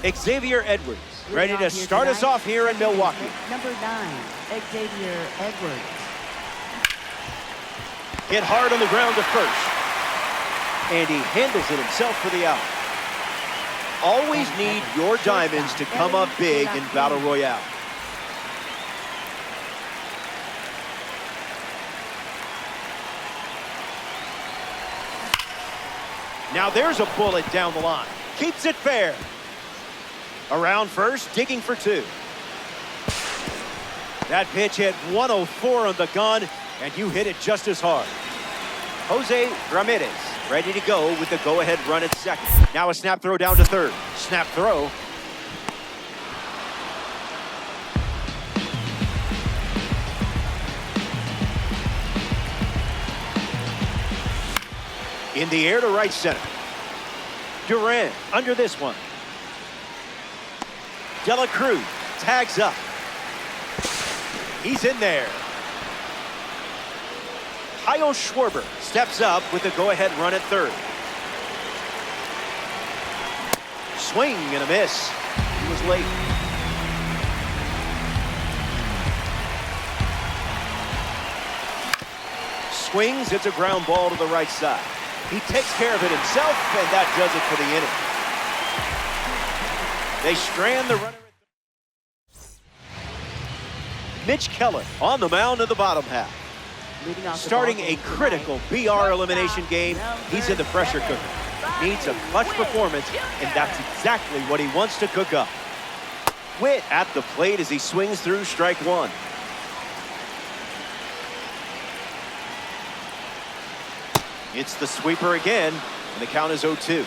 Xavier Edwards, ready to start us off here in Milwaukee. Number 9, Xavier Edwards. Hit hard on the ground to first. And he handles it himself for the out. Always need your diamonds to come up big in Battle Royale. Now there's a bullet down the line. Keeps it fair. Around first, digging for 2. That pitch hit 104 on the gun, and you hit it just as hard. Jose Ramirez ready to go with the go-ahead run at second. Now a snap throw down to third. Snap throw. In the air to right center. Duran under this one. De La Cruz tags up. He's in there. Kyle Schwarber steps up with the go-ahead run at third. Swing and a miss. He was late. Swings, it's a ground ball to the right side. He takes care of it himself, and that does it for the inning. They strand the runner. Mitch Keller on the mound in the bottom half. Starting a critical BR elimination game, he's in the pressure cooker. Needs a clutch performance, and that's exactly what he wants to cook up. Witt at the plate as he swings through strike 1. It's the sweeper again, and the count is 0-2.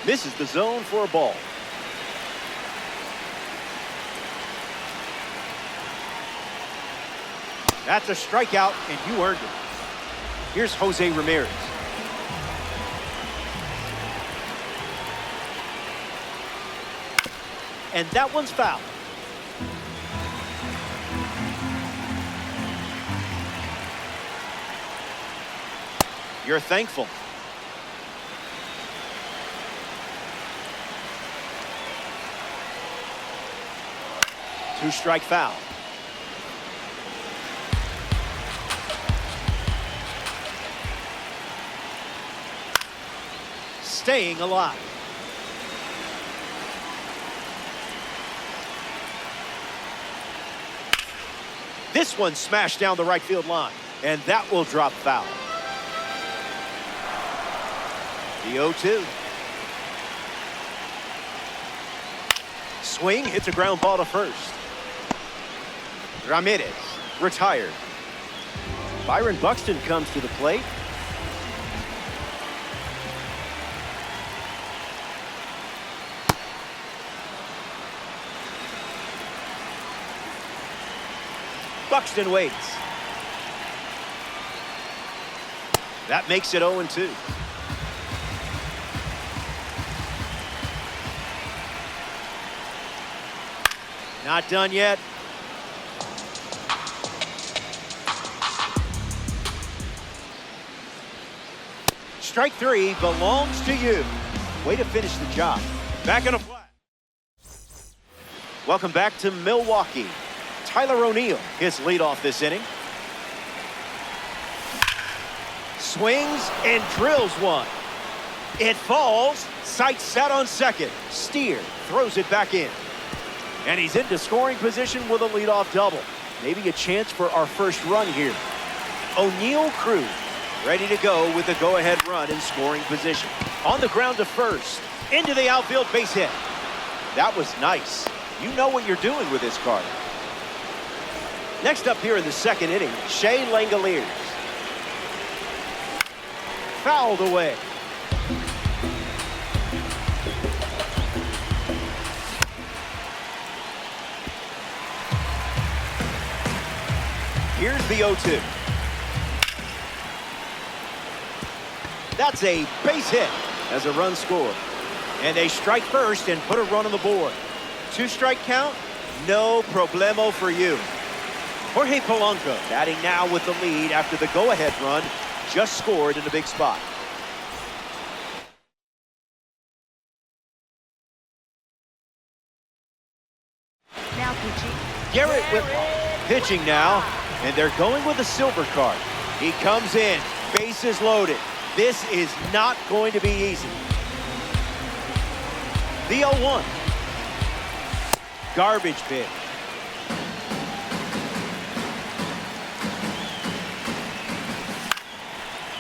Misses the zone for a ball. That's a strikeout, and you earned it. Here's Jose Ramirez. And that one's foul. You're thankful. Two-strike foul. Staying alive. This one smashed down the right field line, and that will drop foul. The 0-2. Swing, hits a ground ball to first. Ramirez retired. Byron Buxton comes to the plate. Buxton waits. That makes it 0-2. Not done yet. Strike 3 belongs to you. Way to finish the job. Back in a flat. Welcome back to Milwaukee. Tyler O'Neill, his leadoff this inning. Swings and drills one. It falls. Sight set on second. Steer throws it back in. And he's into scoring position with a leadoff double. Maybe a chance for our first run here. O'Neill Cruz ready to go with the go-ahead run in scoring position. On the ground to first. Into the outfield, base hit. That was nice. You know what you're doing with this card. Next up here in the second inning, Shea Langoliers. Fouled away. Here's the 0-2. That's a base hit as a run scored. And they strike first and put a run on the board. 2-strike count, no problemo for you. Jorge Polanco batting now with the lead after the go-ahead run just scored in a big spot. Garrett Whitlock pitching now, and they're going with a silver card. He comes in, bases loaded. This is not going to be easy. The 0-1. Garbage pitch.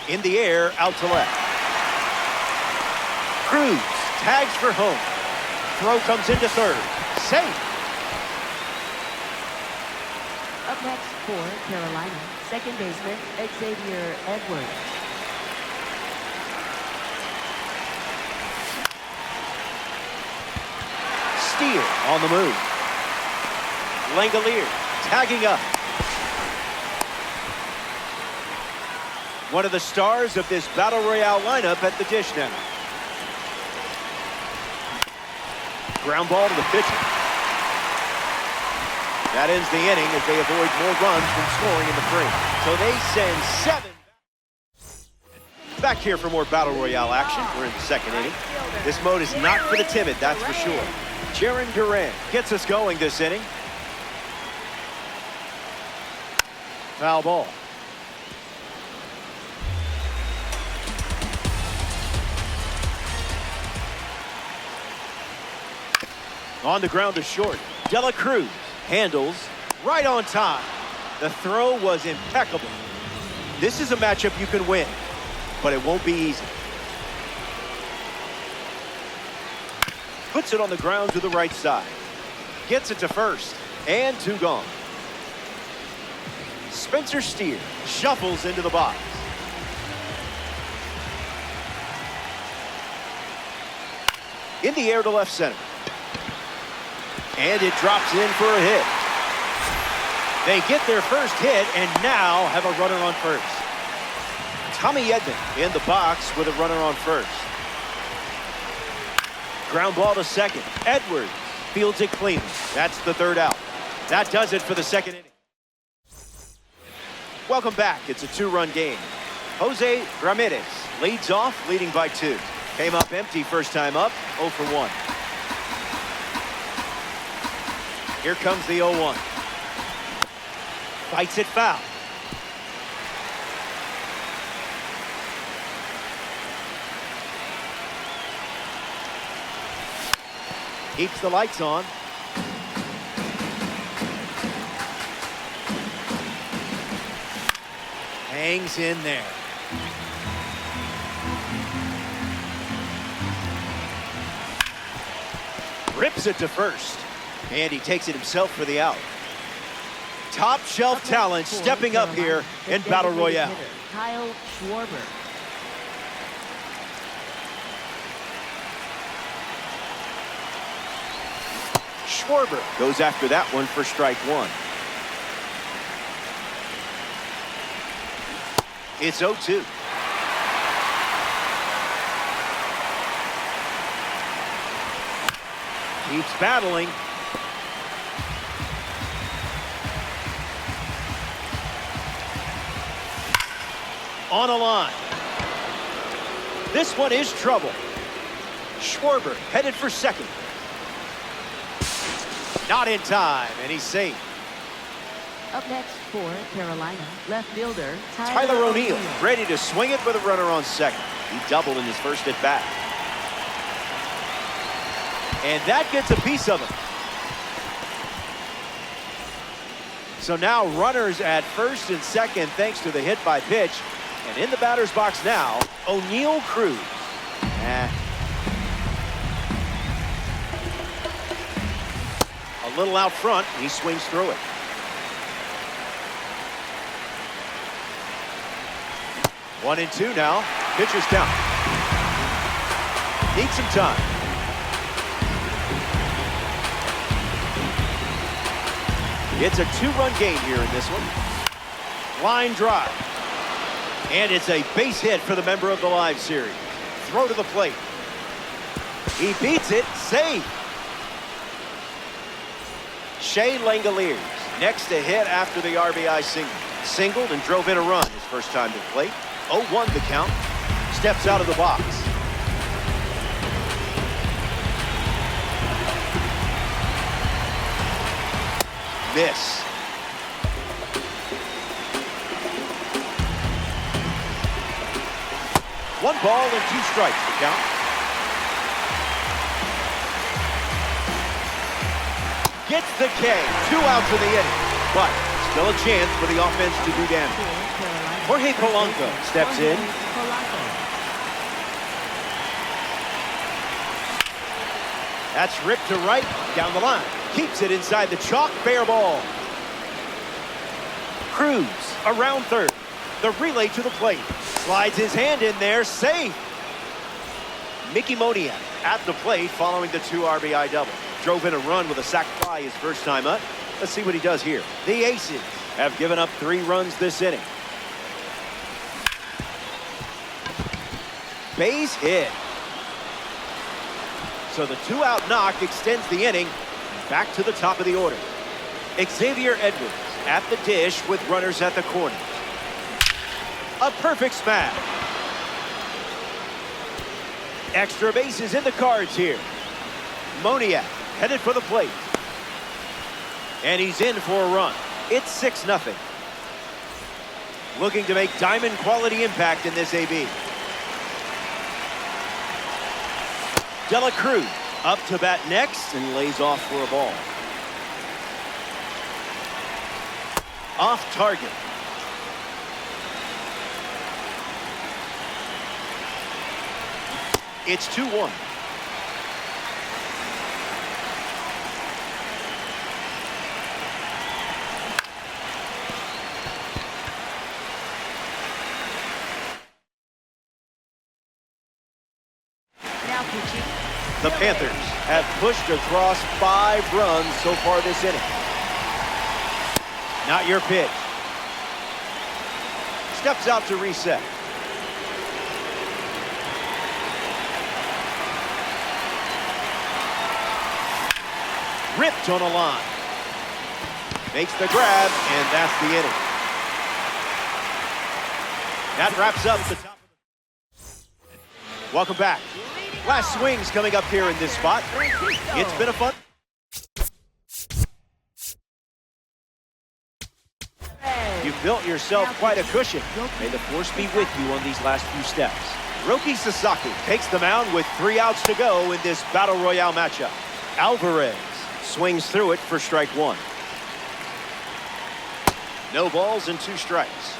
In the air, out to left. Cruz tags for home. Throw comes into third. Safe. Up next for Carolina, second baseman Xavier Edwards. Steer on the move. Langeliers tagging up. One of the stars of this Battle Royale lineup at the dish now. Ground ball to the pitcher. That ends the inning as they avoid more runs from scoring in the frame. So they send 7. Back here for more Battle Royale action. We're in the second inning. This mode is not for the timid, that's for sure. Jarren Duran gets us going this inning. Foul ball. On the ground to short. Dela Cruz handles right on time. The throw was impeccable. This is a matchup you can win, but it won't be easy. Puts it on the ground to the right side. Gets it to first, and 2 gone. Spencer Steer shuffles into the box. In the air to left center. And it drops in for a hit. They get their first hit and now have a runner on first. Tommy Edman in the box with a runner on first. Ground ball to second. Edwards fields it cleanly. That's the third out. That does it for the second inning. Welcome back. It's a 2-run game. Jose Ramirez leads off, leading by 2. Came up empty first time up, 0 for 1. Here comes the 0-1. Fights it foul. Keeps the lights on. Hangs in there. Rips it to first. And he takes it himself for the out. Top shelf talent stepping up here in Battle Royale. Kyle Schwarber. Schwarber goes after that one for strike 1. It's 0-2. Keeps battling. On a line. This one is trouble. Schwarber headed for second. Not in time, and he's safe. Up next for Carolina, left fielder Tyler O'Neill ready to swing it with a runner on second. He doubled in his first at bat. And that gets a piece of him. So now runners at first and second thanks to the hit by pitch. And in the batter's box now, O'Neill Cruz. A little out front, he swings through it. One and 2 now. Pitcher's down. Needs some time. It's a 2-run game here in this one. Line drive. And it's a base hit for the member of the live series. Throw to the plate. He beats it. Save. Shea Langeliers next to hit after the RBI single. Singled and drove in a run his first time to the plate. 0-1 the count. Steps out of the box. Miss. One ball and 2 strikes to count. Gets the K. 2 outs in the inning. But still a chance for the offense to do damage. Jorge Polanco steps in. That's ripped to right, down the line. Keeps it inside the chalk, fair ball. Cruz around third. The relay to the plate. Slides his hand in there, safe. Mickey Moniak at the plate following the 2 RBI double. Drove in a run with a sac fly his first time up. Let's see what he does here. The Aces have given up 3 runs this inning. Base hit. So the 2-out knock extends the inning back to the top of the order. Xavier Edwards at the dish with runners at the corner. A perfect smash. Extra bases in the cards here. Moniak headed for the plate. And he's in for a run. It's 6-0. Looking to make diamond quality impact in this AB. De La Cruz up to bat next and lays off for a ball. Off target. It's 2-1. The Panthers have pushed across 5 runs so far this inning. Not your pitch. Steps out to reset. Ripped on a line. Makes the grab, and that's the inning. That wraps up the top. Welcome back. Last swings coming up here in this spot. It's been a fun. You've built yourself quite a cushion. May the force be with you on these last few steps. Roki Sasaki takes the mound with 3 outs to go in this Battle Royale matchup. Alvarez swings through it for strike 1. No balls and 2 strikes.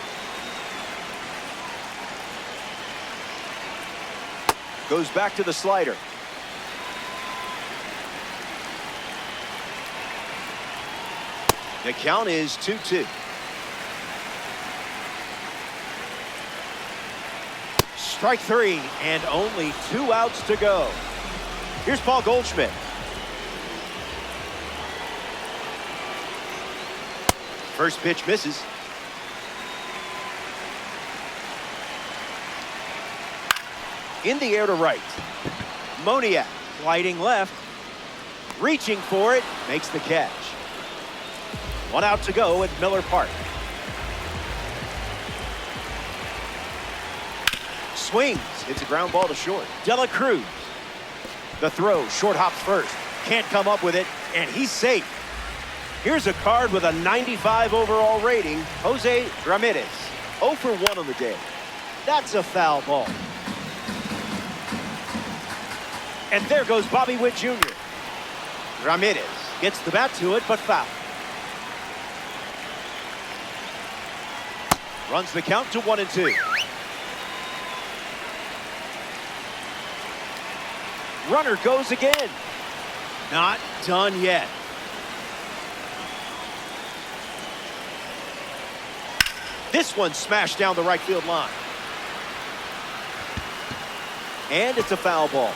Goes back to the slider. The count is 2-2. Strike 3 and only 2 outs to go. Here's Paul Goldschmidt. First pitch misses. In the air to right. Moniak gliding left. Reaching for it. Makes the catch. 1 out to go at Miller Park. Swings. Hits a ground ball to short. De La Cruz. The throw. Short hop first. Can't come up with it. And he's safe. Here's a card with a 95 overall rating. Jose Ramirez. 0 for 1 on the day. That's a foul ball. And there goes Bobby Witt Jr. Ramirez gets the bat to it, but foul. Runs the count to 1-2. Runner goes again. Not done yet. This one smashed down the right field line. And it's a foul ball.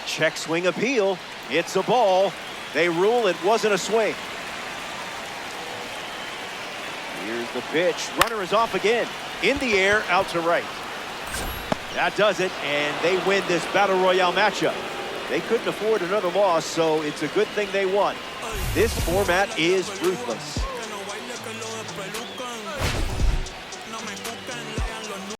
Check swing appeal. It's a ball. They rule it wasn't a swing. Here's the pitch. Runner is off again. In the air, out to right. That does it, and they win this Battle Royale matchup. They couldn't afford another loss, so it's a good thing they won. This format is ruthless.